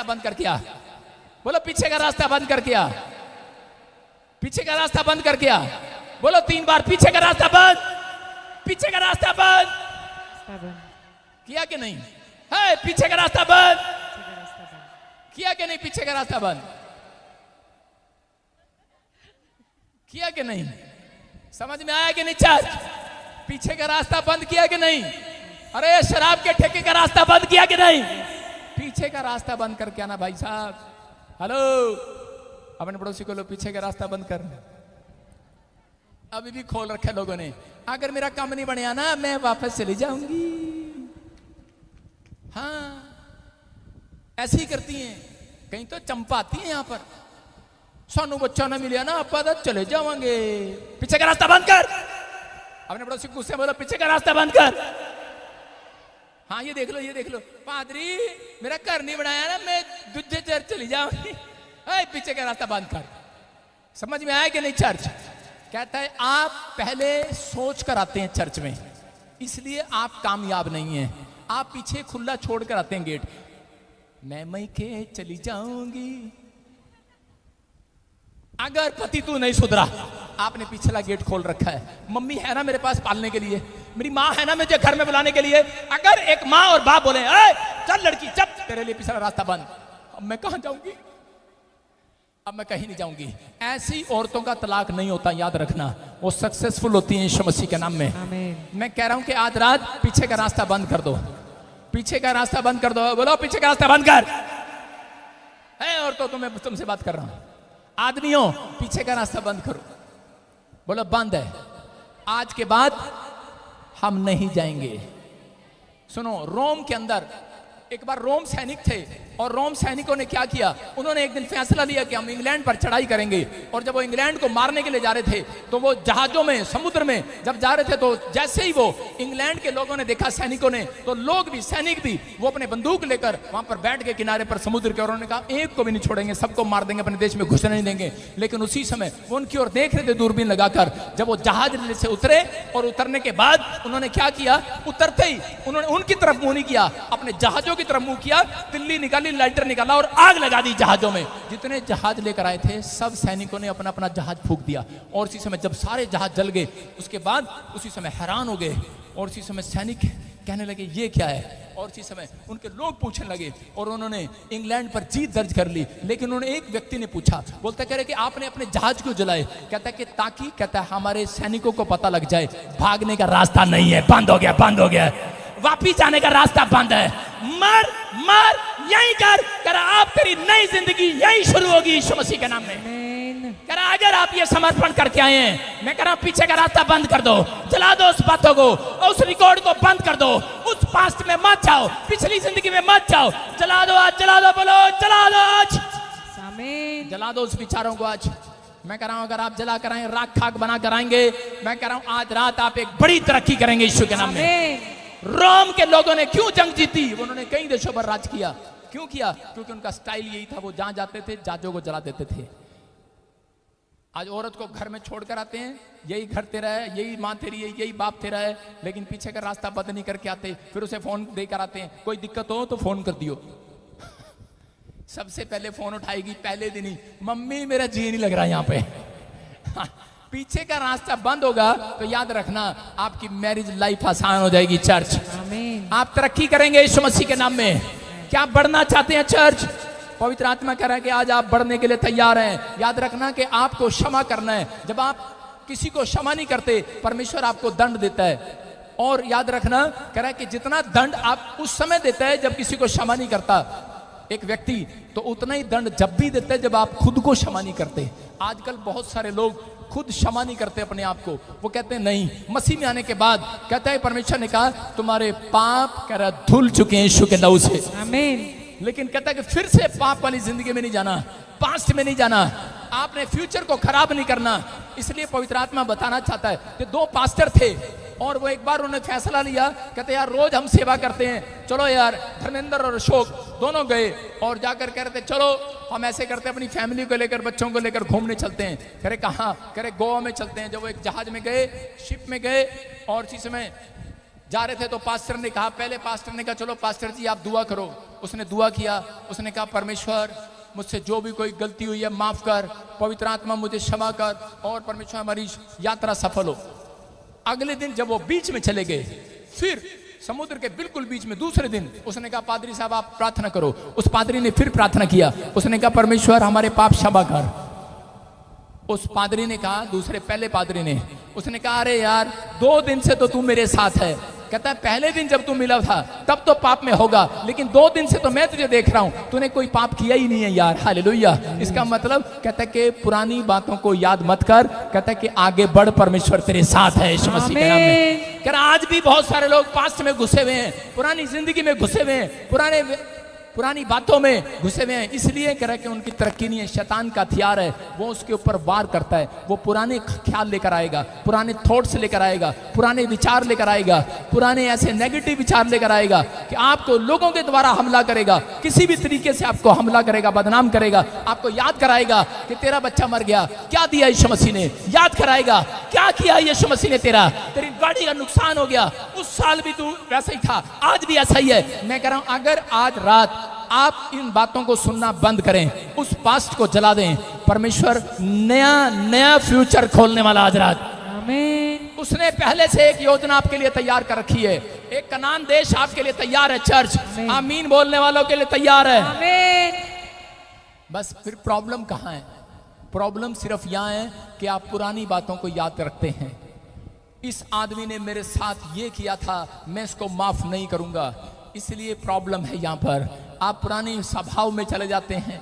बंद कर किया? बोलो पीछे का रास्ता बंद कर किया? पीछे का रास्ता बंद कर किया? बोलो 3 बार, पीछे का रास्ता बंद, पीछे का रास्ता बंद किया कि नहीं? है पीछे का रास्ता बंद किया कि नहीं? पीछे का रास्ता बंद किया कि नहीं? समझ में आया कि नहीं? चर्च, पीछे का रास्ता बंद किया कि नहीं? अरे शराब के ठेके का रास्ता बंद किया कि नहीं? पीछे का रास्ता बंद करके आना भाई साहब। हेलो, अपने पड़ोसी को लो, पीछे का रास्ता बंद कर। अभी भी खोल रखा लोगों ने, अगर मेरा काम नहीं बने ना मैं वापस चली जाऊंगी। हाँ, ऐसी ही करती हैं। कहीं तो चंपाती हैं यहाँ पर, सानू बच्चा ना मिले ना आप तो चले जावांगे। पीछे का रास्ता बंद कर। अपने पड़ोसी गुस्से बोलो पीछे का रास्ता बंद कर। हाँ ये देख लो, ये देख लो, पादरी मेरा घर नहीं बनाया ना मैं दूसरे चर्च चली जाऊंगी। पीछे का रास्ता बंद कर। समझ में आया कि नहीं? चर्च कहता है आप पहले सोच कर आते हैं चर्च में, इसलिए आप कामयाब नहीं हैं। आप पीछे खुला छोड़ कर आते हैं गेट, मैं मैके चली जाऊंगी। अगर पति तू नहीं सुधरा, आपने पिछला गेट खोल रखा है। मम्मी है ना मेरे पास पालने के लिए, मेरी माँ है ना मुझे घर में बुलाने के लिए। अगर एक माँ और बाप बोले चल लड़की चल, तेरे लिए पिछला रास्ता बंद, अब मैं कहां जाऊंगी? अब मैं कहीं नहीं जाऊंगी। ऐसी औरतों का तलाक नहीं होता, याद रखना। वो सक्सेसफुल होती हैं यीशु मसीह के नाम में। मैं कह रहा हूं कि आज रात पीछे का रास्ता बंद कर दो, पीछे का रास्ता बंद कर दो। बोलो पीछे का रास्ता बंद कर। है औरतों तो मैं तुमसे बात कर रहा हूं, आदमियों पीछे का रास्ता बंद करो। बोलो बंद है, आज के बाद हम नहीं जाएंगे। सुनो, रोम के अंदर एक बार रोम सैनिक थे, और रोम सैनिकों ने क्या किया, उन्होंने एक दिन फैसला लिया कि हम इंग्लैंड पर चढ़ाई करेंगे। और जब वो इंग्लैंड को मारने के लिए जा रहे थे, तो वो जहाजों में समुद्र में जब जा रहे थे, तो जैसे ही वो इंग्लैंड के लोगों ने देखा सैनिकों ने, तो लोग भी, सैनिक भी, वो अपने बंदूक लेकर वहां पर बैठ के किनारे पर समुद्र के, और उन्होंने कहा एक को भी नहीं छोड़ेंगे, सबको मार देंगे, अपने देश में घुसने नहीं देंगे। लेकिन उसी समय वो उनकी ओर देख रहे थे दूरबीन लगाकर। जब वो जहाज से उतरे, और उतरने के बाद उन्होंने क्या किया, उतरते ही उन्होंने उनकी तरफ मुंह नहीं किया, अपने जहाजों की तरफ मुंह किया, तिल्ली निकाली, लाइटर निकाला और आग लगा दी जहाजों में। जितने जहाज लेकर आए थे सब सैनिकों ने अपना अपना जहाज फूंक दिया। और उसी समय जब सारे जहाज जल गए, उसके बाद उसी समय हैरान हो गए, और उसी समय सैनिक कहने लगे ये क्या है, और उसी समय उनके लोग पूछने लगे, और उन्होंने इंग्लैंड पर जीत दर्ज कर ली। लेकिन उन्होंने एक व्यक्ति ने पूछा, बोलता कह रहे कि आपने अपने जहाज क्यों जलाए? कहता है कि ताकि, कहता है हमारे सैनिकों को पता लग जाए भागने का रास्ता नहीं है, बंद हो गया, बंद हो गया, वापिस जाने का रास्ता बंद है। मर मर यही कर आप, तेरी नई जिंदगी यही शुरू होगी यीशु मसीह के नाम में। कर अगर आप ये समर्पण करके आए हैं, मैं कह रहा हूं पीछे का रास्ता बंद कर दो, जला दो उस बातों को, उस रिकॉर्ड को बंद कर दो, उस पास्ट में मत जाओ, पिछली जिंदगी में मत जाओ, जला दो आज, जला दो, बोलो जला दो आज, जला दो उस विचारों को आज। मैं कह रहा हूं अगर आप जला कराएं, राख खाक बना कराएंगे, मैं कह रहा हूं आज रात आप एक बड़ी तरक्की करेंगे यीशु के नाम में। रोम के लोगों ने क्यों जंग जीती? उन्होंने कई देशों पर राज किया। क्यों किया? क्योंकि उनका स्टाइल यही था, वो जहां जाते थे जहाजों को जला देते थे। आज औरत को घर में छोड़कर आते हैं, यही घर तेरा है, यही माँ तेरी है, यही बाप तेरा है, लेकिन पीछे का रास्ता बंद नहीं करके आते। फिर उसे फोन देकर आते हैं, कोई दिक्कत हो तो फोन कर दियो। सबसे पहले फोन उठाएगी पहले दिन ही, मम्मी मेरा जी नहीं लग रहा यहाँ पे। पीछे का रास्ता बंद होगा तो याद रखना आपकी मैरिज लाइफ आसान हो जाएगी। चर्च, आप तरक्की करेंगे यीशु मसीह के नाम में। क्या बढ़ना चाहते हैं चर्च? पवित्र आत्मा कह रहा है कि आज आप बढ़ने के लिए तैयार हैं। याद रखना कि आपको क्षमा करना है। जब आप किसी को क्षमा नहीं करते, परमेश्वर आपको दंड देता है। और याद रखना कह रहा है कि जितना दंड आप उस समय देता है जब किसी को क्षमा नहीं करता एक व्यक्ति, तो उतना ही दंड जब भी देता है जब आप खुद को क्षमा नहीं करते। आजकल बहुत सारे लोग खुद क्षमा नहीं करते अपने आप को। वो कहते हैं नहीं, मसीह में आने के बाद कहता है परमेश्वर ने कहा तुम्हारे पाप कह रहा धुल चुके हैं यीशु के लहू से। आमीन। लेकिन कहता है कि फिर से पाप वाली जिंदगी में नहीं जाना, पास्ट में नहीं जाना, आपने फ्यूचर को खराब नहीं करना। इसलिए पवित्र आत्मा बताना चाहता है कि दो पास्टर थे और वो एक बार उन्होंने फैसला लिया, कहते यार रोज हम सेवा करते हैं, चलो यार धर्मेंद्र और अशोक दोनों गए और जाकर कह रहे थे चलो हम ऐसे करते हैं अपनी फैमिली को लेकर बच्चों को लेकर घूमने चलते हैं। कह रहे कहाँ? कह रहे गोवा में चलते हैं। जब वो एक जहाज में गए, शिप में गए और इसी समय जा रहे थे तो पास्टर ने कहा, पहले पास्टर ने कहा चलो पास्टर जी आप दुआ करो। उसने दुआ किया, उसने कहा परमेश्वर मुझसे जो भी कोई गलती हुई है माफ कर, पवित्र आत्मा मुझे क्षमा कर और परमेश्वर हमारी यात्रा सफल हो। अगले दिन जब वो बीच में चले गए, फिर समुद्र के बिल्कुल बीच में दूसरे दिन उसने कहा पादरी साहब आप प्रार्थना करो। उस पादरी ने फिर प्रार्थना किया, उसने कहा परमेश्वर हमारे पाप क्षमा कर। उस पादरी ने कहा, दूसरे पहले पादरी ने, उसने कहा अरे यार 2 दिन से तो तू मेरे साथ है। कहता है पहले दिन जब तू मिला था तब तो पाप में होगा, लेकिन 2 दिन से तो मैं तुझे देख रहा हूं तूने कोई पाप किया ही नहीं है यार। हालेलुया। इसका मतलब कहता है कि पुरानी बातों को याद मत कर, कहता है कि आगे बढ़, परमेश्वर तेरे साथ है यीशु मसीह के नाम में। कह रहा आज भी बहुत सारे लोग पास्ट में घुसे हुए हैं, पुरानी जिंदगी में घुसे हुए हैं, पुरानी बातों में घुसे हुए हैं, इसलिए कह रहा है कि उनकी तरक्की नहीं है। शैतान का हथियार है, वो उसके ऊपर वार करता है। वो पुराने ख्याल लेकर आएगा, पुराने थॉट्स लेकर आएगा, पुराने विचार लेकर आएगा, पुराने ऐसे नेगेटिव विचार लेकर आएगा कि आपको लोगों के द्वारा हमला करेगा, किसी भी तरीके से आपको हमला करेगा, बदनाम करेगा। आपको याद कराएगा कि तेरा बच्चा मर गया, क्या दिया यीशु मसीह ने। याद कराएगा क्या किया यीशु मसीह ने, तेरी गाड़ी का नुकसान हो गया, उस साल भी तू वैसा ही था, आज भी ऐसा ही है। मैं कह रहा हूं अगर आज रात आप इन बातों को सुनना बंद करें, उस पास्ट को जला दें, परमेश्वर नया फ्यूचर खोलने वाला आज रात। आमीन। उसने पहले से एक योजना आपके लिए तैयार कर रखी है, एक कनान देश आपके लिए तैयार है। चर्च आमीन बोलने वालों के लिए तैयार है। आमीन। बस फिर प्रॉब्लम कहां है? प्रॉब्लम सिर्फ यहां है कि आप पुरानी बातों को याद रखते हैं। इस आदमी ने मेरे साथ ये किया था, मैं इसको माफ नहीं करूंगा, इसलिए प्रॉब्लम है यहां पर। आप पुरानी स्वभाव में चले जाते हैं।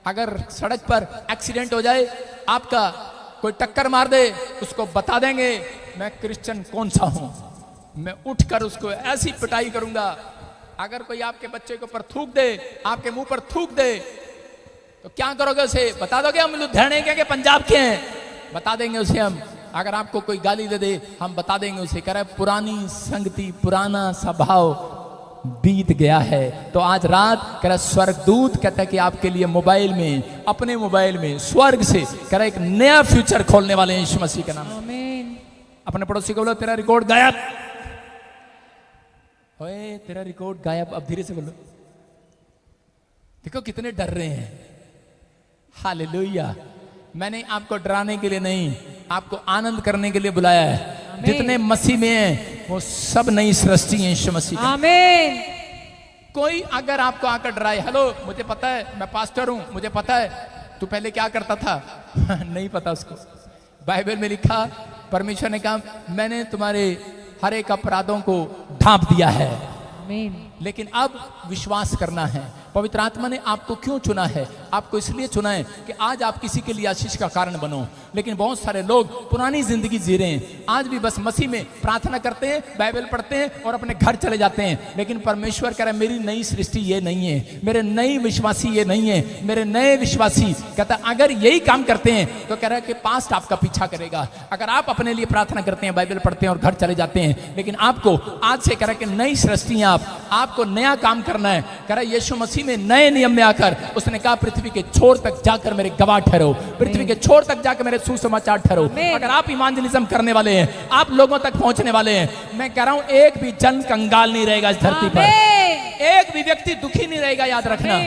अगर सड़क पर एक्सीडेंट हो जाए, आपका कोई टक्कर मार दे, उसको बता देंगे मैं क्रिश्चियन कौन सा हूं, मैं उठकर उसको ऐसी पिटाई करूंगा। अगर कोई आपके बच्चे के ऊपर थूक दे, आपके मुंह पर थूक दे, तो क्या करोगे उसे? बता दोगे हम लुधियाने के पंजाब के हैं, बता देंगे उसे हम। अगर आपको कोई गाली दे दे, हम बता देंगे उसे, कह रहे पुरानी संगति, पुराना स्वभाव बीत गया है। तो आज रात कह रहा स्वर्गदूत कहता है कि आपके लिए मोबाइल में, अपने मोबाइल में स्वर्ग से कह रहा एक नया फ्यूचर खोलने वाले हैं यीशु मसीह के नाम। आमीन। अपने पड़ोसी को बोलो तेरा रिकॉर्ड गायब, ओए तेरा रिकॉर्ड गायब। अब धीरे से बोलो। देखो कितने डर रहे हैं। हालेलुया। मैंने आपको डराने के लिए नहीं, आपको आनंद करने के लिए बुलाया है। जितने मसीह में हैं वो सब नई सृष्टि है यीशु मसीह। आमीन। कोई अगर आपको आकर डराए, हेलो मुझे पता है मैं पास्टर हूं, मुझे पता है तू पहले क्या करता था नहीं पता उसको। बाइबल में लिखा, परमेश्वर ने कहा मैंने तुम्हारे हर एक अपराधों को ढांप दिया है। आमीन। लेकिन अब विश्वास करना है। पवित्र आत्मा ने आपको क्यों चुना है? आपको इसलिए चुना है कि आज आप किसी के लिए आशीष का कारण बनो। लेकिन बहुत सारे लोग पुरानी जिंदगी जी रहे हैं, आज भी बस मसीह में प्रार्थना करते हैं, बाइबल पढ़ते हैं और अपने घर चले जाते हैं। लेकिन परमेश्वर कह रहा है मेरी नई सृष्टि ये नहीं है, मेरे नई विश्वासी ये नहीं है। मेरे नए विश्वासी कहता अगर यही काम करते हैं तो कह रहा है कि पास्ट आपका पीछा करेगा। अगर आप अपने लिए प्रार्थना करते हैं, बाइबल पढ़ते हैं और घर चले जाते हैं, लेकिन आपको आज से कह रहा है कि नई सृष्टि है, आपको नया काम करना है। कह रहा है यीशु मसीह में नए नियम में आकर उसने कहा पृथ्वी के छोर तक जाकर मेरे गवाह ठहरो, पृथ्वी के छोर तक जाकर मेरे सुसमाचार ठहरो। अगर आप इवांजेलिज्म करने वाले हैं, आप लोगों तक पहुंचने वाले हैं, मैं कह रहा हूं एक भी जन कंगाल नहीं रहेगा इस धरती पर, एक भी व्यक्ति दुखी नहीं रहेगा। याद रखना,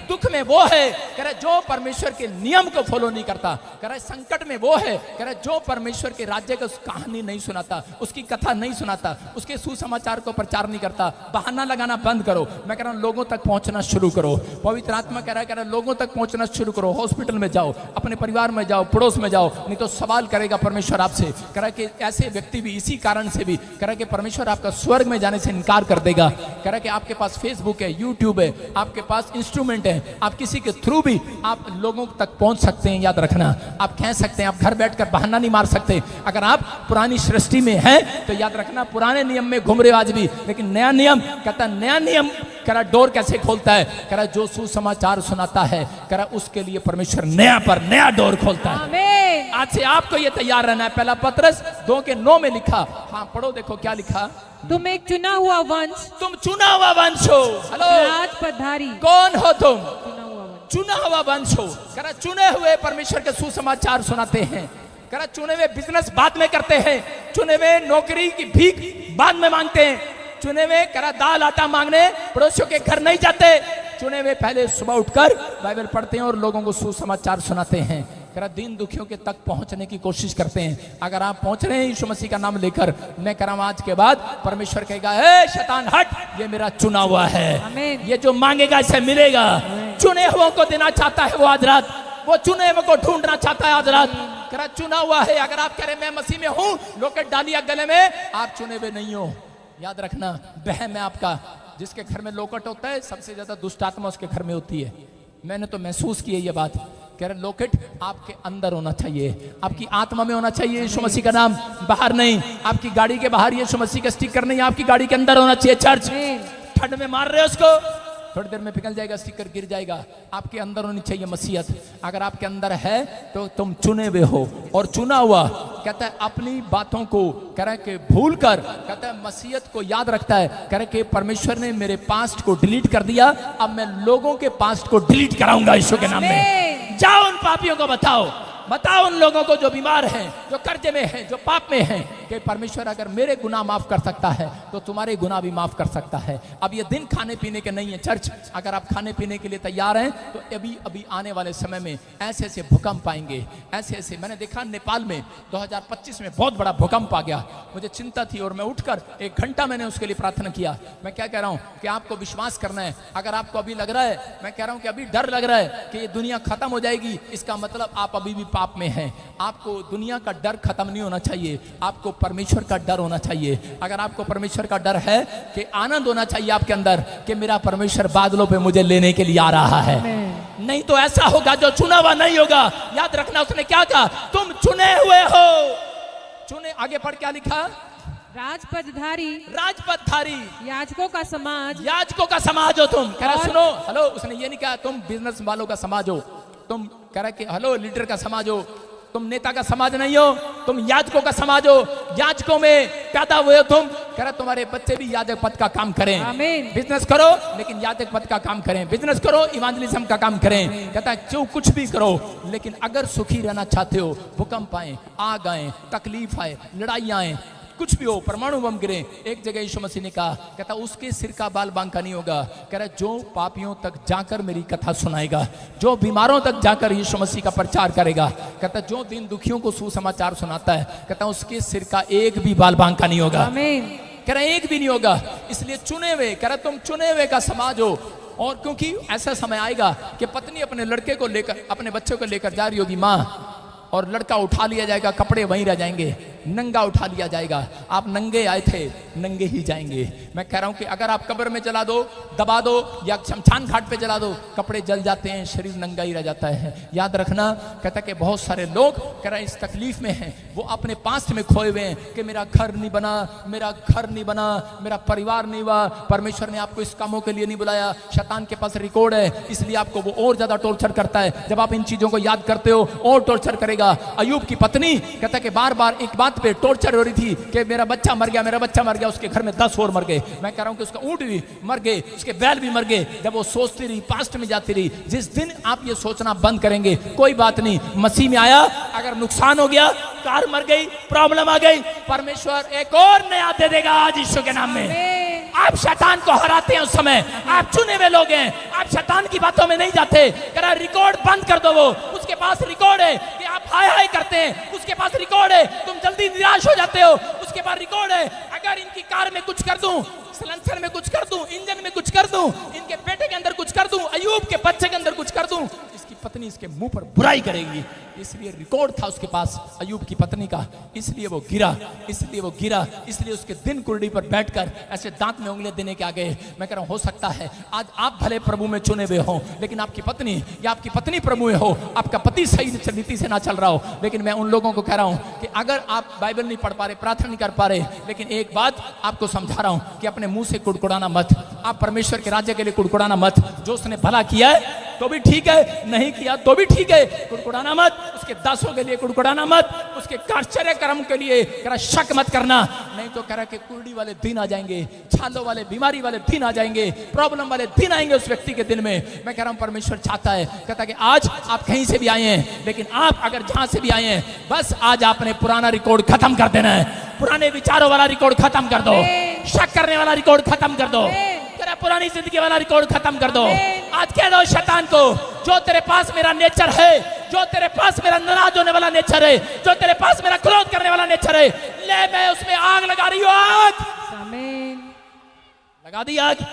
दुख में वो है कह रहा जो परमेश्वर के नियम को फॉलो नहीं करता। कह रहा संकट में वो है कह रहा जो परमेश्वर के राज्य की कहानी नहीं सुनाता, उसकी कथा नहीं सुनाता, उसके सुसमाचार को प्रचार नहीं करता। बहाना लगाना बंद करो। मैं कह रहा हूं लोगों तक पहुंचना शुरू करो। पवित्र आत्मा कह रहा है लोगों तक पहुंचना शुरू करो। हॉस्पिटल में जाओ, अपने परिवार में जाओ, पड़ोस में जाओ, नहीं तो सवाल करेगा परमेश्वर आपसे। कह रहा है कि ऐसे व्यक्ति भी इसी कारण से भी कह रहा है कि परमेश्वर आपका स्वर्ग में जाने से इनकार कर देगा। कह रहा है कि आपके पास फेसबुक है, यूट्यूब है, आपके पास इंस्ट्रूमेंट है, आप किसी के थ्रू भी आप लोगों तक पहुंच सकते हैं। याद रखना, आप कह सकते हैं, आप घर बैठकर बहाना नहीं मार सकते। अगर आप पुरानी सृष्टि में हैं तो याद रखना पुराने नियम में घूम रहे हो आज भी, लेकिन नया नियम कहता नया नियम कह रहा डोर कैसे खोलता है। कह रहा जो सुसमाचार सुनाता है कह रहा उसके लिए परमेश्वर नया पर नया डोर खोलता है। आमीन। आज से आपको ये तैयार रहना है। पहला पत्रस 2:9 में लिखा, हाँ पढ़ो, देखो क्या लिखा। तुम एक चुना हुआ वंश, तुम चुना हुआ वंश हो। हेलो, राज पधारी। कौन हो तुम? चुना चुना हुआ वंश। हुआ वंश हो। कह रहा चुने हुए परमेश्वर के सुसमाचार सुनाते हैं। कह रहा चुने हुए बिजनेस बाद में करते हैं, चुने हुए नौकरी की भीख बाद में मांगते हैं। चुने हुए करा दाल आटा मांगने पड़ोसियों के घर नहीं जाते। चुने हुए पहले सुबह उठकर बाइबल पढ़ते हैं और लोगों को सुसमाचार सुनाते हैं। करा दीन दुखियों के तक पहुंचने की कोशिश करते हैं। अगर आप पहुंच रहे हैं यीशु मसीह का नाम लेकर, मैं कह रहा हूं आज के बाद परमेश्वर कहेगा, हे शैतान हट, ये मेरा चुना हुआ है, ये जो मांगेगा इसे मिलेगा। चुने हुओं को देना चाहता है वो आज रात, वो चुने हुए को ढूंढना चाहता है आज रात। करा चुना हुआ है। अगर आप कह रहे मैं मसीह में हूं, लोकेट डालिया गले में, आप चुने हुए नहीं हो। याद रखना, बहम है आपका। जिसके घर में लोकेट होता है सबसे ज्यादा दुष्ट आत्मा उसके घर में होती है। मैंने तो महसूस की है ये बात। कह रहे लोकेट आपके अंदर होना चाहिए, आपकी आत्मा में होना चाहिए यीशु मसीह का नाम, बाहर नहीं। आपकी गाड़ी के बाहर यीशु मसीह का स्टिकर नहीं, आपकी गाड़ी के अंदर होना चाहिए। चर्च ठंड में मार रहे हो उसको, थोड़ी देर में पिघल जाएगा, स्टिकर गिर जाएगा। आपके अंदर होनी चाहिए मसीहत। अगर आपके अंदर है तो तुम चुने हुए हो। और चुना हुआ कहता है अपनी बातों को करे के भूल कर, कहता है मसीहत को याद रखता है। करे कि परमेश्वर ने मेरे पास्ट को डिलीट कर दिया, अब मैं लोगों के पास्ट को डिलीट कराऊंगा यीशु के नाम में। जाओ उन पापियों को बताओ उन लोगों को जो बीमार हैं, जो कर्जे में हैं, जो पाप में हैं, कि परमेश्वर अगर मेरे गुनाह माफ कर सकता है तो तुम्हारे गुनाह भी माफ कर सकता है। अब ये दिन खाने पीने के नहीं है चर्च। अगर आप खाने पीने के लिए तैयार हैं तो अभी आने वाले समय में ऐसे ऐसे भूकंप आएंगे, ऐसे ऐसे। मैंने देखा नेपाल में 2025 में बहुत बड़ा भूकंप आ गया। मुझे चिंता थी और मैं उठकर 1 घंटा मैंने उसके लिए प्रार्थना किया। मैं क्या कह रहा हूँ कि आपको विश्वास करना है। अगर आपको अभी लग रहा है, मैं कह रहा हूँ कि अभी डर लग रहा है कि ये दुनिया खत्म हो जाएगी, इसका मतलब आप अभी भी पाप में हैं। आपको दुनिया का डर खत्म नहीं होना चाहिए, आपको परमेश्वर का डर होना चाहिए। अगर आपको परमेश्वर का डर है कि आनंद होना चाहिए आपके अंदर कि मेरा परमेश्वर बादलों पे मुझे लेने के लिए आ रहा है। नहीं तो ऐसा होगा जो चुना हुआ नहीं होगा। याद रखना, उसने क्या कहा, तुम चुने हुए हो। चुने, आगे पढ़ क्या लिखा, राजपदधारी याजकों का समाज हो तुम। कह रहा सुनो, हेलो, उसने ये नहीं कहा तुम बिजनेस वालों का समाज हो, तुम कह रहा कि हेलो लीडर का समाज हो, तुम नेता का समाज नहीं हो, तुम याजकों का समाज हो। याजकों में पैदा हुए हो तुम। कह रहा तुम्हारे बच्चे भी याजक पद का काम करें। बिजनेस करो लेकिन याजक पद का काम करें, बिजनेस करो इवांजलिज्म का काम करें। कहता है जो कुछ भी करो, लेकिन अगर सुखी रहना चाहते हो, भूकंप आए, आग आए, तकलीफ आए, लड़ाई आए, कुछ भी हो, परमाणु बम गिरे, एक जगह यीशु मसीह ने कहा, कहता उसके सिर का बाल बांका नहीं होगा। कह रहा जो पापियों तक जाकर मेरी कथा सुनाएगा, जो बीमारों तक जाकर यीशु मसीह का प्रचार करेगा, कहता जो दिन दुखियों को सुसमाचार सुनाता है, कहता उसके सिर का एक भी बाल बांका नहीं होगा। कह रहा एक भी नहीं होगा। इसलिए चुने हुए, कह रहा तुम चुने हुए का समाज हो। और क्योंकि ऐसा समय आएगा कि पत्नी अपने लड़के को लेकर, अपने बच्चों को लेकर जा रही होगी माँ, और लड़का उठा लिया जाएगा, कपड़े वहीं रह जाएंगे, नंगा उठा लिया जाएगा। आप नंगे आए थे, नंगे ही जाएंगे। मैं कह रहा हूं कि अगर आप कब्र में जला दो, दबा दो, या शमशान घाट पे जला दो, कपड़े जल जाते हैं, शरीर नंगा ही रह जाता है। याद रखना, कहता कि बहुत सारे लोग कह रहे इस तकलीफ में हैं, वो अपने पास्ट में खोए हुए हैं कि मेरा घर नहीं बना, मेरा घर नहीं बना, मेरा परिवार नहीं हुआ, परमेश्वर ने आपको इस कामों के लिए नहीं बुलाया। शैतान के पास रिकॉर्ड है, इसलिए आपको वो और ज्यादा टॉर्चर करता है। जब आप इन चीजों को याद करते हो और टॉर्चर करेगा। अयूब की पत्नी कहता कि बार बार एक बात पे टॉर्चर हो रही थी कि मेरा बच्चा मर गया, मेरा बच्चा मर गया। उसके घर में 10 और मर गए। मैं कह रहा हूं कि उसका ऊंट भी मर गए, उसके बैल भी मर गए। जब वो सोचती रही, पास्ट में जाती रही। जिस दिन आप ये सोचना बंद करेंगे, कोई बात नहीं, मसीह में आया, अगर नुकसान हो गया, कार मर गई, प्रॉब्लम आ गई, परमेश्वर एक और नया दे देगा आज यीशु के नाम में। आप शैतान को हराते हैं उस समय, आप चुने हुए लोग हैं, आप शैतान की बातों में नहीं जाते। करा रिकॉर्ड बंद कर दो, वो उसके पास रिकॉर्ड है कि आप हाय हाय करते हैं, उसके पास रिकॉर्ड है तुम जल्दी निराश हो जाते हो, उसके पास रिकॉर्ड है अगर इनकी कार में कुछ कर दूं, सिलेंसर में कुछ कर दूं, इंजन में कुछ कर दूं, इनके पेटे के अंदर कुछ कर दूं, अयूब के बच्चे के अंदर कुछ कर दूं, इसकी पत्नी इसके मुंह पर बुराई करेगी। इसलिए रिकॉर्ड था उसके पास अयूब की पत्नी का, इसलिए वो गिरा, इसलिए उसके दिन कुर्डी पर बैठकर ऐसे दांत में उंगलियां देने के आ गए। मैं कह रहा हूं हो सकता है आज आप भले प्रभु में चुने हुए हो, लेकिन आपकी पत्नी या आपकी पत्नी प्रभु में हो, आपका पति सही नीति से ना चल रहा हो। लेकिन मैं उन लोगों को कह रहा हूं कि अगर आप बाइबल नहीं पढ़ पा रहे, प्रार्थना नहीं कर पा रहे, लेकिन एक बात आपको समझा रहा हूं कि अपने मुंह से कुड़कुड़ाना मत, आप परमेश्वर के राज्य के लिए कुड़कुड़ाना मत। जो उसने भला किया है तो भी ठीक है, नहीं किया तो भी ठीक है, कुड़कुड़ाना मत। उसके दासों के लिए कुड़कुड़ाना मत, उसके आश्चर्य कर्म के लिए करा शक मत करना, नहीं तो करा के कुर्डी वाले दिन आ जाएंगे, छालों वाले, बीमारी वाले दिन आ जाएंगे, प्रॉब्लम वाले दिन आएंगे उस व्यक्ति के दिन में। मैं कह रहा हूं परमेश्वर चाहता है, कहता कि आज आप कहीं से भी आए हैं, लेकिन आप अगर जहां से भी आए हैं, बस आज आपने पुराना रिकॉर्ड खत्म कर देना है, पुराने विचारों वाला रिकॉर्ड खत्म कर दो, आमीन। शक करने वाला रिकॉर्ड खत्म कर दो, आमीन। तेरा पुरानी जिंदगी वाला रिकॉर्ड खत्म कर दो। आमीन। आज कह दो शैतान को, जो तेरे पास मेरा नेचर है, जो तेरे पास मेरा नाराज होने वाला नेचर है, जो तेरे पास मेरा क्रोध करने वाला नेचर है, ले मैं उसमें आग लगा रही हूं। आग आमीन। लगा दी आग।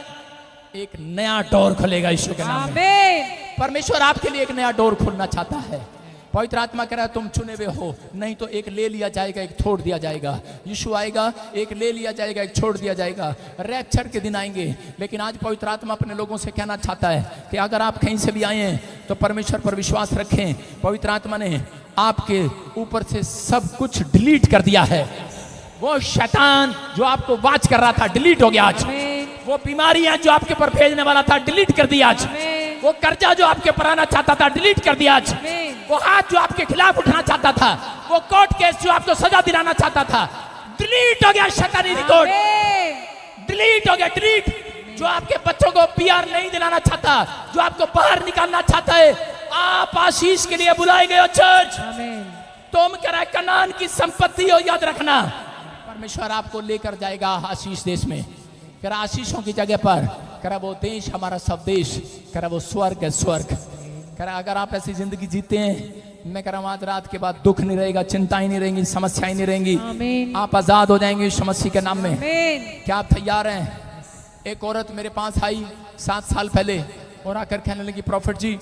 एक नया डोर खुलेगा यीशु के नाम में। आमीन। परमेश्वर आपके लिए एक नया डोर खोलना चाहता है। पवित्र आत्मा कह रहा है तुम चुने हुए हो, नहीं तो एक ले लिया जाएगा, एक छोड़ दिया जाएगा। यीशु आएगा, एक ले लिया जाएगा, एक छोड़ दिया जाएगा। रैप्चर के दिन आएंगे। लेकिन आज पवित्र आत्मा अपने लोगों से कहना चाहता है कि अगर आप कहीं से भी आए हैं तो परमेश्वर पर विश्वास रखें। पवित्र आत्मा ने आपके ऊपर से सब कुछ डिलीट कर दिया है। वो शैतान जो आपको वाच कर रहा था डिलीट हो गया आज। वो बीमारियां जो आपके ऊपर भेजने वाला था डिलीट कर दिया आज। वो कर्जा जो आपके ऊपर आना चाहता था डिलीट कर दिया आज। वो हाथ जो आपके खिलाफ उठना चाहता था, वो कोर्ट केस जो आपको सजा दिलाना चाहता था, डिलीट हो गया। शैतानी रिकॉर्ड डिलीट हो गया, डिलीट। जो आपके बच्चों को पीआर नहीं दिलाना चाहता, जो आपको बाहर निकालना चाहता है, आप आशीष के लिए बुलाए गए हो चर्च। तुम कह रहा है कनान की संपत्ति हो, याद रखना परमेश्वर आपको लेकर जाएगा आशीष देश में। कह रहा आशीषों की जगह पर, कह रहा वो देश हमारा सब देश, कह रहा वो स्वर्ग है, स्वर्ग। कह रहा अगर आप ऐसी जिंदगी जीते हैं, मैं कह रहा हूं आज रात के बाद दुख नहीं रहेगा, चिंताएं नहीं रहेंगी, समस्याएं नहीं रहेंगी। आप आजाद हो जाएंगे यीशु मसीह के नाम में। क्या आप तैयार हैं? एक औरत मेरे पास आई 7 साल पहले और आकर कहने लगी प्रॉफिट जी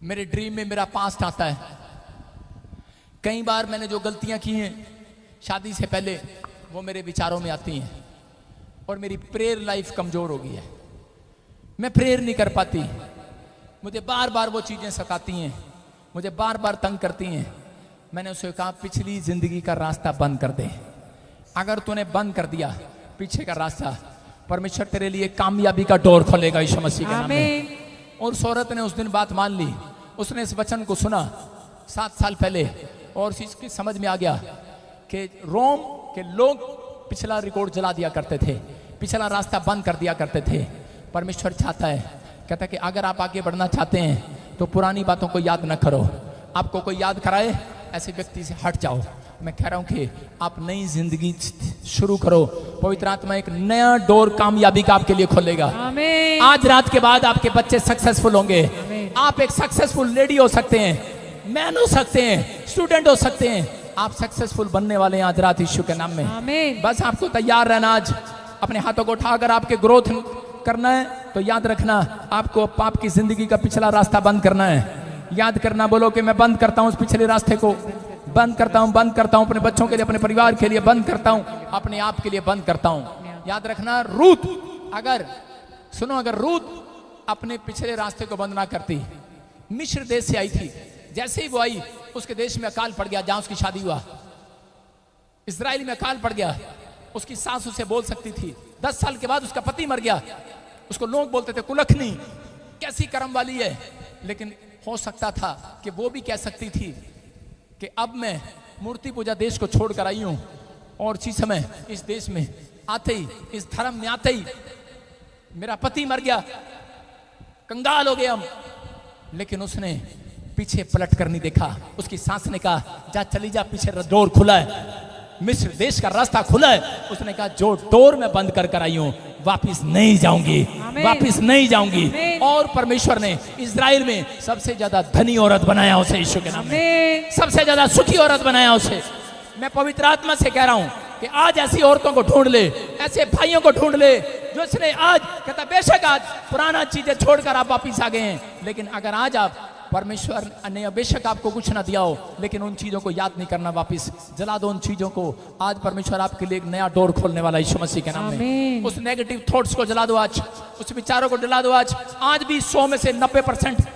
मेरे ड्रीम में मेरा पास्ट आता है। कई बार मैंने जो गलतियां की हैं शादी से पहले वो मेरे विचारों में आती हैं और मेरी प्रेयर लाइफ कमजोर हो गई है। मैं प्रेयर नहीं कर पाती, मुझे बार बार वो चीजें सताती हैं, मुझे बार बार तंग करती हैं। मैंने उसे कहा पिछली जिंदगी का रास्ता बंद कर दे। अगर तूने बंद कर दिया पीछे का रास्ता, परमेश्वर तेरे लिए कामयाबी का डोर खोलेगा यीशु मसीह के नाम में। और उस औरत ने उस दिन बात मान ली। उसने इस वचन को सुना 7 साल पहले और इसकी समझ में आ गया कि रोम के लोग पिछला रिकॉर्ड जला दिया करते थे, पिछला रास्ता बंद कर दिया करते थे। परमेश्वर चाहता है, कहता है कि अगर आप आगे बढ़ना चाहते हैं तो पुरानी बातों को याद न करो। आपको कोई याद कराए ऐसे व्यक्ति से हट जाओ। मैं कह रहा हूं कि आप नई जिंदगी शुरू करो। पवित्र आत्मा एक नया डोर कामयाबी का आपके लिए खोलेगा। आज रात के बाद आपके बच्चे सक्सेसफुल होंगे। आप एक सक्सेसफुल लेडी हो सकते हैं, मैन हो सकते हैं, स्टूडेंट हो सकते हैं। आप सक्सेसफुल बनने वाले हैं आज रात यीशु के नाम में। बस आपको तैयार रहना। आज अपने हाथों को उठा, अगर आपके ग्रोथ करना है तो याद रखना आपको पाप की जिंदगी का पिछला रास्ता बंद करना है। याद करना, बोलो कि मैं बंद करता हूं उस पिछले रास्ते को, बंद करता हूं, बंद करता हूं। अपने बच्चों के लिए, अपने परिवार के लिए बंद करता हूं, अपने आप के लिए बंद करता हूं। याद रखना रूत, अगर सुनो, अगर रूत अपने पिछले रास्ते को बंद ना करती, मिस्र देश से आई थी, जैसे ही वो आई उसके देश में अकाल पड़ गया जहां उसकी शादी हुआ। इजराइल में अकाल पड़ गया। उसकी सास उसे बोल सकती थी। 10 साल के बाद उसका पति मर गया। उसको लोग बोलते थे कुलखनी, कैसी कर्म वाली है। लेकिन हो सकता था कि वो भी कह सकती थी कि अब मैं मूर्ति पूजा देश को छोड़कर आई हूं और इसी समय इस देश में आते ही, इस धर्म में आते ही मेरा पति मर गया, कंगाल हो गए हम। लेकिन उसने पीछे पलट कर नहीं देखा। उसकी सास ने कहा जा चली जा, पीछे डोर खुला है, मिस्र देश का रास्ता खुला है। उसने कहा जो डोर में बंद कर आई हूं वापिस नहीं जाऊंगी, वापिस नहीं जाऊंगी। और परमेश्वर ने इजराइल में सबसे ज्यादा धनी औरत बनाया उसे यीशु के नाम में, सबसे ज्यादा सुखी औरत बनाया उसे। मैं पवित्र आत्मा से कह रहा हूं कि आज ऐसी औरतों को ढूंढ ले, ऐसे भाइयों को ढूंढ ले जो इसने आज कहता बेशक आज पुराना चीजें छोड़कर आप वापिस आ गए हैं, लेकिन अगर आज आप परमेश्वर ने बेशक आपको कुछ ना दिया हो, लेकिन उन चीजों को याद नहीं करना, वापिस जला दो उन चीजों को। आज परमेश्वर आपके लिए एक नया डोर खोलने वाला यीशु मसीह के नाम में। उस नेगेटिव थॉट्स को जला दो आज, उस विचारों को जला दो आज। आज भी 100 में से 90%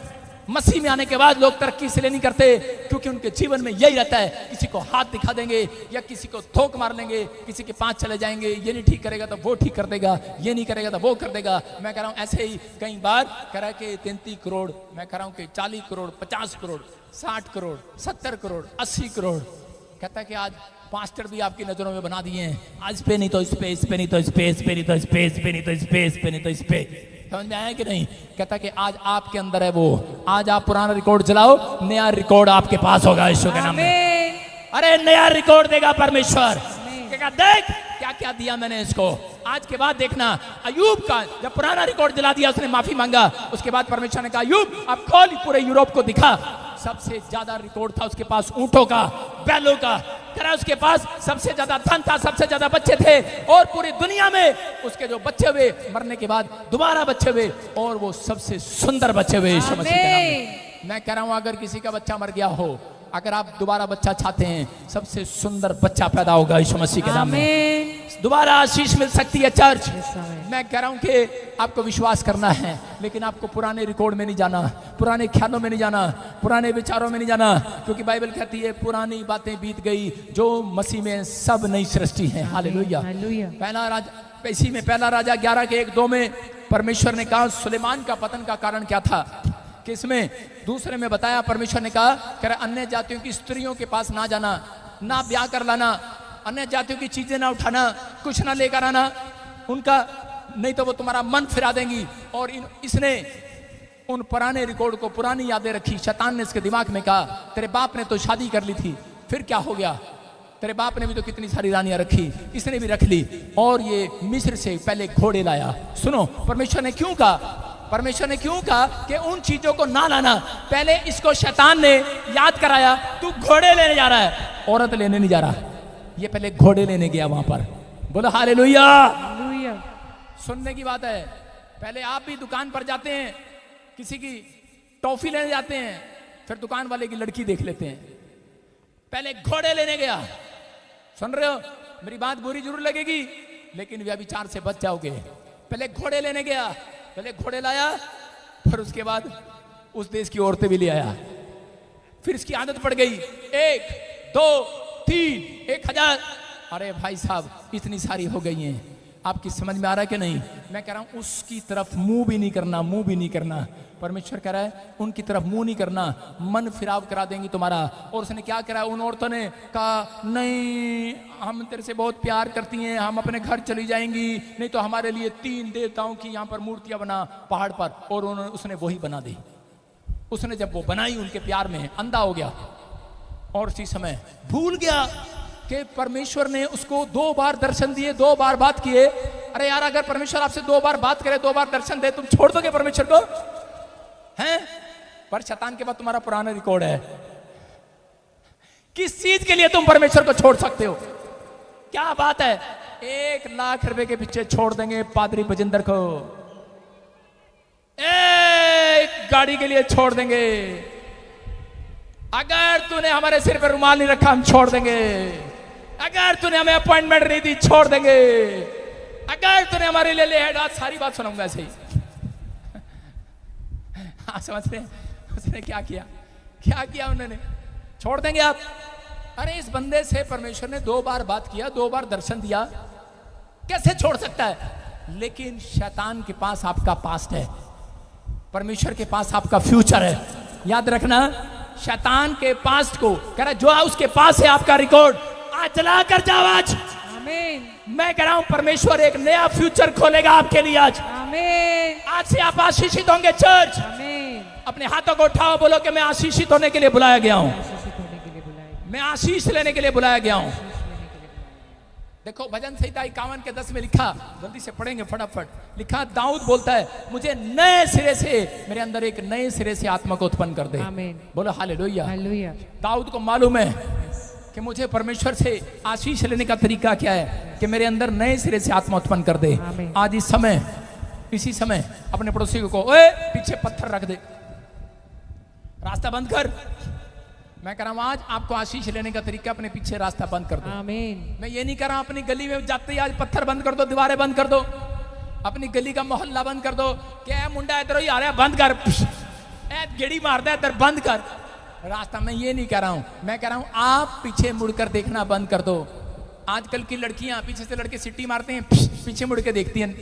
मसीह में आने के बाद लोग तरक्की इसलिए नहीं करते क्योंकि उनके जीवन में यही रहता है, किसी को हाथ दिखा देंगे या किसी को थोक मार लेंगे, किसी के पास चले जाएंगे, ये नहीं ठीक करेगा तो वो ठीक कर देगा, ये नहीं करेगा तो वो कर देगा। मैं कह रहा हूं ऐसे ही कई बार कह रहा है कि 33 करोड़, मैं कह रहा हूं कि 40 करोड़, 50 करोड़, 60 करोड़, 70 करोड़, 80 करोड़। कहता है कि आज पास्टर भी आपकी नजरों में बना दिए हैं, आज पे नहीं तो इस पे, इस पे नहीं तो इस पे, इस पे नहीं तो इस पे, इस पे नहीं तो इस पे, इस पे नहीं तो इस पे। समझ में आया कि नहीं? कहता कि आज आपके अंदर है वो। आज आप पुराना रिकॉर्ड जलाओ, नया रिकॉर्ड आपके पास होगा यीशु के नाम में। अरे नया रिकॉर्ड देगा परमेश्वर। कहेगा देख क्या क्या दिया मैंने इसको। आज के बाद देखना अयूब का जब पुराना रिकॉर्ड दिला दिया, उसने माफी मांगा, उसके बाद परमेश्वर ने कहा अयूब अब खोल पूरे यूरोप को दिखा। सबसे ज्यादा रिकॉर्ड था उसके पास ऊंटों का, बैलों का, उसके पास सबसे ज्यादा धन था, सबसे ज्यादा बच्चे थे, और पूरी दुनिया में उसके जो बच्चे हुए मरने के बाद दोबारा बच्चे हुए, और वो सबसे सुंदर बच्चे हुए यीशु मसीह के नाम में। मैं कह रहा हूं अगर किसी का बच्चा मर गया हो, अगर आप दोबारा बच्चा चाहते हैं, सबसे सुंदर बच्चा पैदा होगा यीशु मसीह के नाम में। दोबारा आशीष मिल सकती है चर्च। मैं कह रहा हूं कि आपको विश्वास करना है, लेकिन आपको पुराने रिकॉर्ड में नहीं जाना, पुराने ख्यालों में नहीं जाना, पुराने विचारों में नहीं जाना, क्योंकि बाइबल कहती है पुरानी बातें बीत गई, जो मसीह में सब नई सृष्टि है। हालेलुया। पहला राजा 11:1-2 में परमेश्वर ने कहा सुलेमान का पतन का कारण क्या था, किसमें? दूसरे में बताया परमेश्वर ने कहा कि अन्य जातियों की स्त्रियों के पास ना जाना, ना ब्याह कर लाना, अन्य जातियों की चीजें ना उठाना, कुछ ना लेकर आना उनका, नहीं तो वो तुम्हारा मन फिरा देंगी। और इसने उन पुराने रिकॉर्ड को, पुरानी यादें रखी। शैतान ने इसके दिमाग में कहा तेरे बाप ने तो शादी कर ली थी, फिर क्या हो गया? तेरे बाप ने भी तो कितनी सारी रानियां रखी, इसने भी रख ली, और ये मिस्र से पहले घोड़े लाया। सुनो परमेश्वर ने क्यों कहा, परमेश्वर ने क्यों कहा कि उन चीजों को ना लाना। पहले इसको शैतान ने याद कराया, तू घोड़े लेने जा रहा है, औरत लेने नहीं जा रहा। ये पहले घोड़े लेने गया वहां पर। बोलो हालेलुया। सुनने की बात है। पहले आप भी दुकान पर जाते हैं, किसी की टॉफी लेने जाते हैं, फिर दुकान वाले की लड़की देख लेते हैं। पहले घोड़े लेने गया। सुन रहे हो? मेरी बात बुरी जरूर लगेगी, लेकिन व्यभिचार से बच जाओगे। पहले घोड़े लेने गया, पहले घोड़े लाया, फिर उसके बाद उस देश की औरतें भी ले आया। फिर इसकी आदत पड़ गई, 1 2 3 1000। अरे भाई साहब इतनी सारी हो गई हैं। आपकी समझ में आ रहा है कि नहीं? मैं कह रहा हूं उसकी तरफ मुंह भी नहीं करना, मुंह भी नहीं करना। परमेश्वर कह रहा है उनकी तरफ मुंह नहीं करना, मन फिराव करा देंगी तुम्हारा। और उसने क्या करा? उन औरतों ने कहा नहीं हम तेरे से बहुत प्यार करती हैं, हम अपने घर चली जाएंगी, नहीं तो हमारे लिए 3 देवताओं की यहाँ पर मूर्तियां बना पहाड़ पर। और उसने वही बना दी। उसने जब वो बनाई उनके प्यार में अंधा हो गया, और उसी समय भूल गया कि परमेश्वर ने उसको 2 बार दर्शन दिए, 2 बार बात किए। अरे यार अगर परमेश्वर आपसे 2 बार बात करे, 2 बार दर्शन दे, तुम छोड़ दोगे परमेश्वर को? हैं? पर शैतान के बाद तुम्हारा पुराना रिकॉर्ड है। किस चीज के लिए तुम परमेश्वर को छोड़ सकते हो? क्या बात है? 1 लाख रुपए के पीछे छोड़ देंगे पादरी बजिंदर को, 1 गाड़ी के लिए छोड़ देंगे। अगर तूने हमारे सिर पर रुमाल नहीं रखा हम छोड़ देंगे, अगर तूने हमें अपॉइंटमेंट नहीं दी छोड़ देंगे, अगर तूने हमारे लिए ले हेड, आज सारी बात सुनाऊंगा ऐसे ही। हाँ समझ रहे? उसने क्या किया, क्या किया उन्होंने? छोड़ देंगे आप? अरे इस बंदे से परमेश्वर ने 2 बार बात किया, 2 बार दर्शन दिया, कैसे छोड़ सकता है? लेकिन शैतान के पास आपका पास्ट है, परमेश्वर के पास आपका फ्यूचर है। याद रखना, शैतान के पास्ट को कह रहा जो उसके पास है आपका रिकॉर्ड, आज चला कर जाओ आज। आमीन। मैं कह रहा हूं परमेश्वर एक नया फ्यूचर खोलेगा आपके लिए आज। आमीन। आज से आप आशीषित होंगे चर्च। आमीन। अपने हाथों को उठाओ, बोलो कि मैं आशीषित होने के लिए बुलाया गया हूं, मैं आशीष लेने के लिए बुलाया गया हूं। देखो भजन संहिता 51:10 में लिखा, जल्दी से पढ़ेंगे फटाफट। लिखा दाऊद बोलता है मुझे नए सिरे से, मेरे अंदर एक नए सिरे से आत्मा को उत्पन्न कर दे। आमीन। बोलो हालेलुया। हालेलुया। दाऊद को मालूम है कि मुझे परमेश्वर से आशीष लेने का तरीका क्या है, कि मेरे अंदर नए सिरे से आत्मा उत्पन्न कर दे। आज इस समय, इसी समय अपने पड़ोसी को ओए पीछे पत्थर रख दे, रास्ता बंद कर। मैं कह रहा हूं आज आपको आशीष लेने का तरीका, अपने पीछे रास्ता बंद कर दो। आमीन। मैं ये नहीं कर रहा हूं अपनी गली में जाते ही आज पत्थर बंद कर दो, दीवारें बंद कर दो, अपनी गली का मोहल्ला बंद कर दो। क्या मुंडा इधर ही आ रहा है बंद कर, गेड़ी मारता है इधर बंद कर रास्ता। मैं ये नहीं कह रहा हूं, मैं कह रहा हूं आप पीछे मुड़कर देखना बंद कर दो। आजकल की लड़कियां पीछे से लड़के सिट्टी मारते हैं, पीछे मुड़ के देखती हैं,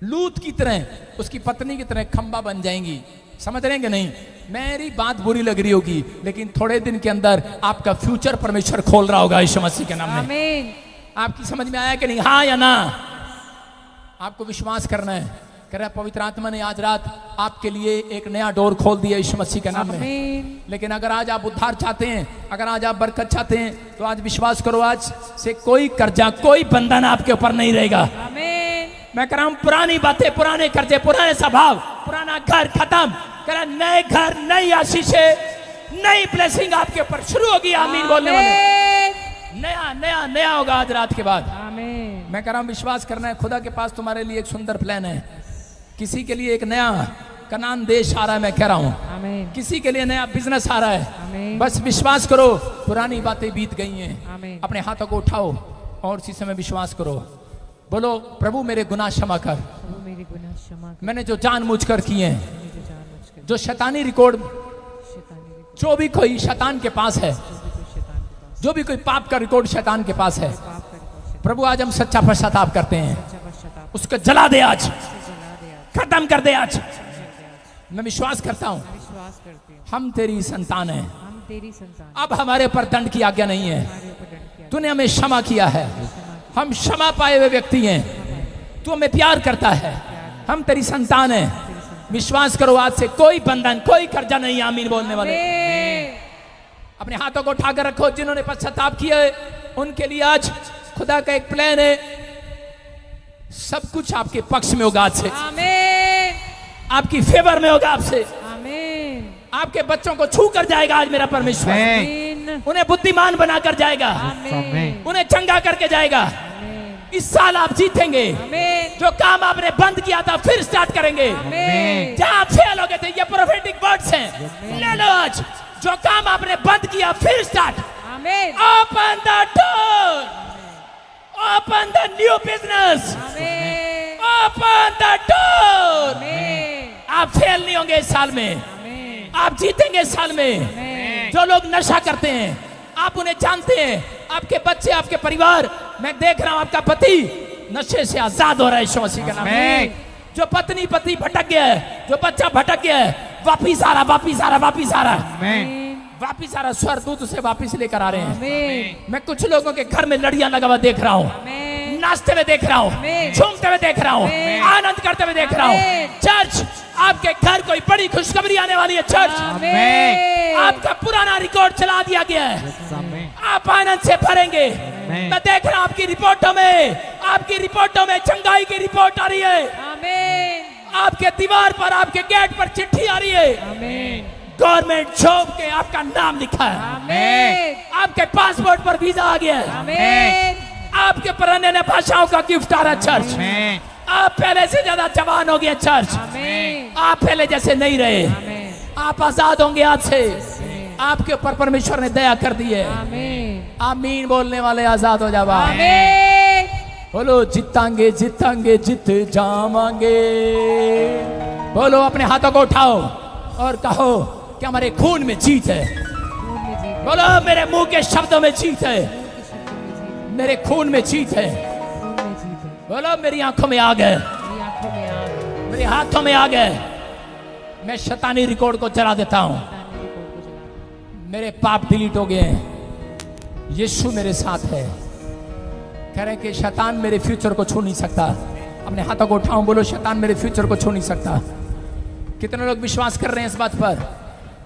लूत की तरह, उसकी पत्नी की तरह खंबा बन जाएंगी। समझ रहे हैं कि नहीं? मेरी बात बुरी लग रही होगी, लेकिन थोड़े दिन के अंदर आपका फ्यूचर परमेश्वर खोल रहा होगा यीशु मसीह के नाम में। आमीन। आपकी समझ में आया कि नहीं? हाँ या ना? आपको विश्वास करना है। कह रहा है पवित्र आत्मा ने आज रात आपके लिए एक नया डोर खोल दिया यीशु मसीह के नाम में। आमीन। लेकिन अगर आज आप उद्धार चाहते हैं, अगर आज आप बरकत चाहते हैं, तो आज विश्वास करो, आज से कोई कर्जा, कोई बंधन आपके ऊपर नहीं रहेगा। आमीन। मैं कह रहा हूं पुरानी बातें, पुराने कर्जे, पुराने स्वभाव, पुराना घर खत्म। कह रहा नए घर, नई आशीषें, नई ब्लेसिंग आपके ऊपर शुरू होगी। आमीन बोलने वाले। नया नया नया होगा आज रात के बाद। आमीन। मैं कह रहा हूं विश्वास करना है, खुदा के पास तुम्हारे लिए एक सुंदर प्लान है। किसी के लिए एक नया कनान देश आ रहा है, मैं कह रहा हूं। आमीन। किसी के लिए नया बिजनेस आ रहा है। आमीन। बस विश्वास करो, पुरानी बातें बीत गई हैं। आमीन। अपने हाथों को उठाओ और उसी समय विश्वास करो। बोलो प्रभु मेरे गुनाह क्षमा कर, प्रभु मेरे गुनाह क्षमा कर, मैंने जो जानबूझकर किए हैं, मैंने जो जानबूझकर जो शैतानी रिकॉर्ड, शैतानी रिकॉर्ड, जो भी कोई शैतान के पास है, जो भी कोई शैतान के पास, जो भी कोई पाप का रिकॉर्ड शैतान के पास है, पाप का रिकॉर्ड, प्रभु आज हम सच्चा पश्चाताप करते हैं। सच्चा पश्चाताप उसको जला दे आज, से जला दे आज, खत्म कर दे आज। जल दे आज। मैं विश्वास करता हूँ विश्वास करते हैं हम तेरी संतान हैं। हम तेरी संतान, अब हमारे ऊपर दंड की आज्ञा नहीं है। हमारे ऊपर दंड किया, तूने हमें क्षमा किया है, हम क्षमा पाए हुए व्यक्ति हैं। तू हमें प्यार करता है, हम तेरी संतान हैं। विश्वास करो आज से कोई बंधन, कोई कर्जा नहीं। आमीन बोलने वाले आमीन। अपने हाथों को उठाकर रखो। जिन्होंने पश्चाताप किया है उनके लिए आज खुदा का एक प्लान है। सब कुछ आपके पक्ष में होगा आज से, आमीन। आपकी फेवर में होगा आपसे। आमीन। आपके बच्चों को छू कर जाएगा आज मेरा परमेश्वर। आमीन। उन्हें बुद्धिमान बनाकर जाएगा, आमीन। उन्हें चंगा करके जाएगा। आमीन। इस साल आप जीतेंगे। आमीन। जो काम आपने बंद किया था फिर स्टार्ट करेंगे। आमीन। जहां आप फेल हो गए थे, ये प्रोफेटिक वर्ड्स हैं, ले लो आज। जो काम आपने बंद किया फिर start. Amen. Open the door, open the new business, amen. Open the door. Amen. आप फेल नहीं होंगे इस साल में, आमीन। आप जीतेंगे इस साल में। आमीन। जो लोग नशा करते हैं आप उन्हें जानते हैं, आपके बच्चे, आपके परिवार, मैं देख रहा हूं आपका पति नशे से आजाद हो रहा है यीशु मसीह के नाम में। जो पत्नी पति भटक गया है, जो बच्चा भटक गया है, वापिस आ रहा, वापिस आ रहा, वापिस आ रहा, वापिस आ रहा। स्वर्गदूत उसे वापिस लेकर आ रहे हैं। आमीन। मैं कुछ लोगों के घर में लड़ियां लगा हुआ देख रहा हूँ, आमीन। नाचते हुए देख रहा हूँ, आमीन। झूमते हुए देख रहा हूँ, आमीन। आनंद करते हुए देख रहा हूँ। आमीन। चर्च, आपके घर कोई बड़ी खुशखबरी आने वाली है। चर्च, आमीन। आपका पुराना रिकॉर्ड चला दिया गया है, आप आनंद से भरेंगे। मैं देख रहा हूं आपकी रिपोर्टों में, आपकी रिपोर्टों में चंगाई की रिपोर्ट आ रही है। आमीन। आपके दीवार पर, आपके गेट पर चिट्ठी आ रही है। आमीन। गवर्नमेंट जॉब के आपका नाम लिखा है। आमीन। आपके पासपोर्ट पर वीजा आ गया है। आमीन। आपके पर अन्य भाषाओं का गिफ्ट आ रहा है। चर्च, आप पहले से ज्यादा जवान हो गए। चर्च, आमीन। आप पहले जैसे नहीं रहे, आमीन। आप आजाद होंगे आज से। आपके ऊपर परमेश्वर ने दया कर दी है। आमीन। आमीन बोलने वाले आजाद हो जाओ। आमीन। बोलो जीतांगे, जीतांगे, जीत जावांगे। बोलो अपने हाथों को उठाओ और कहो कि हमारे खून में जीत है। खून में जीत है, बोलो मेरे मुंह के शब्दों में जीत है, के शब्दों में जीत है, मेरे खून में जीत है। खून में जीत है, बोलो मेरी आंखों में आग है, मेरी आंखों में आग है, मेरे हाथों में आग है। मैं शैतानी रिकॉर्ड को जला देता हूँ। शैतानी रिकॉर्ड को जला, मेरे पाप डिलीट हो गए हैं। यीशु मेरे साथ है। कह रहे हैं कि शैतान मेरे फ्यूचर को छू नहीं सकता। अपने हाथों को उठाऊं, बोलो शैतान मेरे फ्यूचर को छू नहीं सकता। कितने लोग विश्वास कर रहे हैं इस बात पर?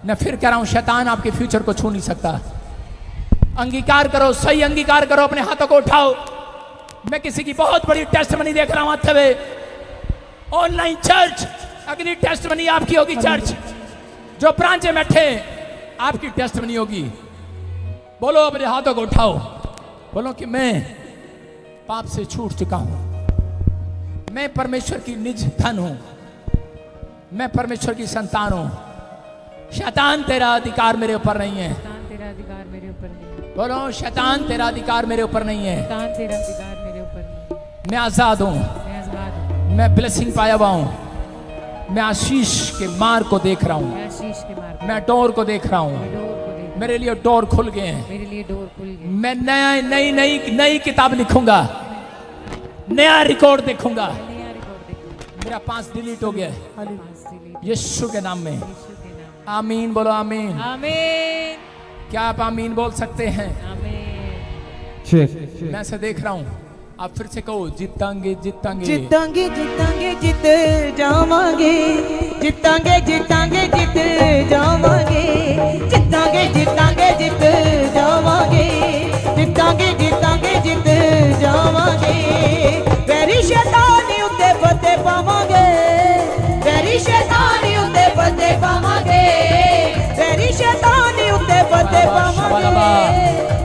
मैं फिर कह रहा हूं, शैतान आपके फ्यूचर को छू नहीं सकता। अंगीकार करो, सही अंगीकार करो, अपने हाथों को उठाओ। मैं किसी की बहुत बड़ी टेस्टमनी देख रहा हूं आते हुए। ऑनलाइन चर्च, अगली टेस्टमनी आपकी होगी। चर्च जो ब्रांच में बैठे, आपकी टेस्टमनी होगी। बोलो अपने हाथों को उठाओ, बोलो कि मैं पाप से छूट चुका हूं, मैं परमेश्वर की निज धन हूं, मैं परमेश्वर की संतान हूं। शैतान तेरा अधिकार मेरे ऊपर नहीं है। शैतान तेरा अधिकार मेरे ऊपर नहीं है, बोलो शैतान तेरा अधिकार मेरे ऊपर नहीं है। शैतान तेरा अधिकार मेरे ऊपर नहीं है, मैं आजाद हूं, मैं आजाद हूँ, मैं ब्लेसिंग पाया हुआ हूं, मैं आशीष के मार्ग को देख रहा हूं, मैं आशीष के मार्ग, मैं डोर को देख रहा हूं, मैं डोर को देख, मेरे लिए डोर खुल गए हैं। मेरे लिए डोर खुल गई, मैं नई नई नई किताब लिखूंगा, नया रिकॉर्ड देखूंगा। नया रिकॉर्ड देखूंगा, मेरा पास डिलीट हो गया है पास दिली, यीशु के नाम में। यीशु के नाम, आमीन बोलो आमीन। आमीन, क्या आप आमीन बोल सकते हैं? आमीन, मैं से देख रहा हूं आप फिर से कहो, जीतांगे जीतांगे जितांगे जितांगे जित जावांगे, जितांगे जितांगे जित जावांगे, जितांगे जितांगे जित जावांगे, जितांगे जितांगे जित जावांगे। वैरी शैतानी उत्ते फतेह पावांगे, वैरी शैतानी उत्ते फतेह पावांगे, वैरी शैतानी उत्ते फतेह पावांगे,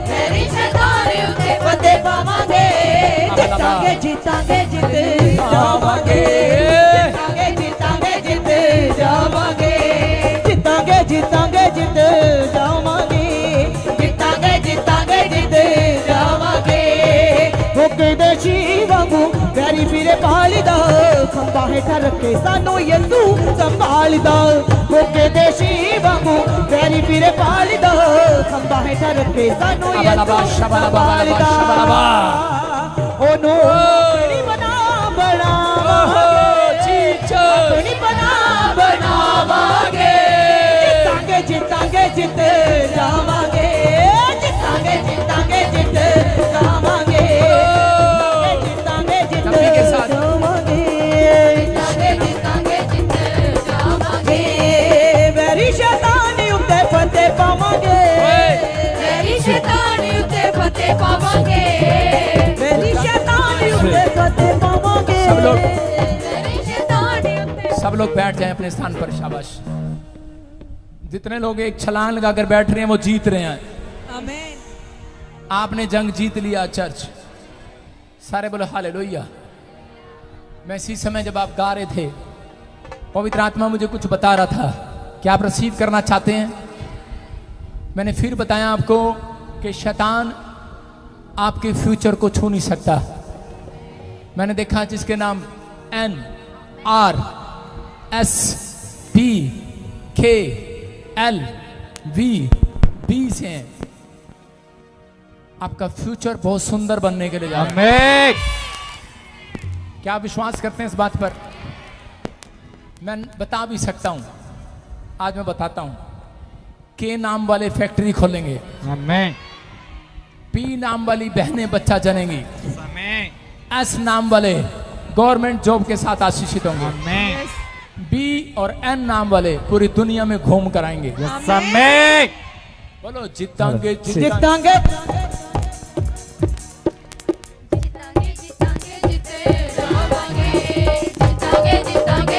वैरी शैतानी उत्ते फतेह पावांगे। जितांगे जितांगे जित जावांगे, जितांगे जितांगे जित जावांगे, जितांगे जितांगे जित जावांगे, जितांगे जितांगे जित जावांगे। भुखे दे शिवांगू वैरी फिरे पालिदा, खंबा हेठा रखे सानू यीशु संभालिदा। भुखे दे शिवांगू वैरी फिरे पालिदा, खंबा हेठा रखे सानू यीशु संभालिदा। ओनो अपनी बना बनावांगे, अपनी बना बनावांगे। जितांगे जितांगे जित जावांगे, जितांगे जितांगे जित जावांगे, जितांगे जितांगे जित जावांगे, जितांगे जितांगे जित जावांगे। वैरी शैतानी उत्ते फतेह पावांगे, वैरी शैतानी उत्ते फतेह पावांगे, वैरी शैतानी उत्ते फतेह पावांगे। सब लोग बैठ जाएं अपने स्थान पर। शाबाश। जितने लोग एक छलांग लगाकर बैठ रहे हैं वो जीत रहे हैं। आमीन। आपने जंग जीत लिया चर्च। सारे बोलो हालेलुया। मैं इसी समय जब आप गा रहे थे, पवित्र आत्मा मुझे कुछ बता रहा था कि आप रिसीव करना चाहते हैं। मैंने फिर बताया आपको कि शैतान आपके फ्यूचर को छू नहीं सकता। मैंने देखा जिसके नाम NRSPKLVB से हैं, आपका फ्यूचर बहुत सुंदर बनने के लिए जा रहा है। क्या आप विश्वास करते हैं इस बात पर? मैं बता भी सकता हूं, आज मैं बताता हूं। के नाम वाले फैक्ट्री खोलेंगे, पी नाम वाली बहनें बच्चा जनेंगी, एस नाम वाले गवर्नमेंट जॉब के साथ आशीषित होंगे, बी और एन नाम वाले पूरी दुनिया में घूम कर आएंगे। बोलो जीतांगे जितांगे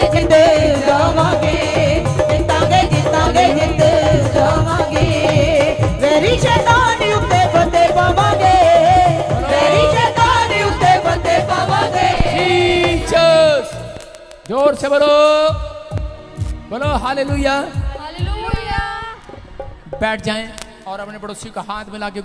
जिते जावांगे, जितांगे जितांगे जिते जावांगे। वैरी शैतानी उत्ते फतेह पावांगे, वैरी शैतानी उत्ते फतेह पावांगे। जीसस। जोर से बोलो, बोलो हालेलुया। बैठ जाएं और अपने पड़ोसी का हाथ मिला के